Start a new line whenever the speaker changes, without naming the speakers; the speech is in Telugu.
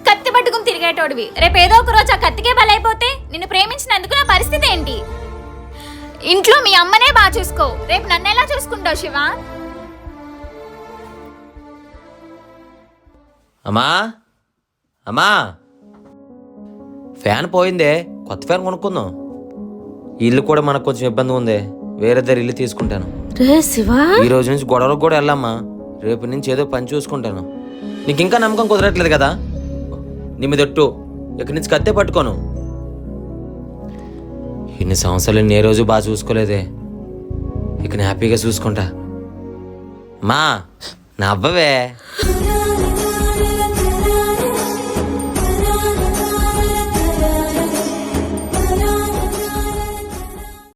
కత్తి పట్టుకుని తిరిగేటోడివి, రేపు ఏదో ఒక రోజు ఆ కత్తికే బలైపోతే నిన్ను ప్రేమించినందుకు నా పరిస్థితి ఏంటి? ఇంట్లో మీ అమ్మనే బాగా చూసుకో, రేపు నన్ను ఎలా చూసుకుంటావు శివ?
అమ్మా అమ్మా, ఫ్యాన్ పోయిందే, కొత్త ఫ్యాన్ కొనుక్కుందాం. ఇల్లు కూడా మనకు కొంచెం ఇబ్బంది ఉంది, వేరే దగ్గర ఇల్లు తీసుకుంటాను. ఈ రోజు నుంచి గొడవలకు కూడా వెళ్ళమ్మా, రేపు నుంచి ఏదో పని చూసుకుంటాను. నీకు ఇంకా నమ్మకం కుదరట్లేదు కదా? నీ మీద ఒట్టు, ఇక్కడి నుంచి కత్తే పట్టుకోను. ఇన్ని సంవత్సరాలు నేను ఏ రోజు బాగా చూసుకోలేదే, ఇక హ్యాపీగా చూసుకుంటా. మా నవ్వవే.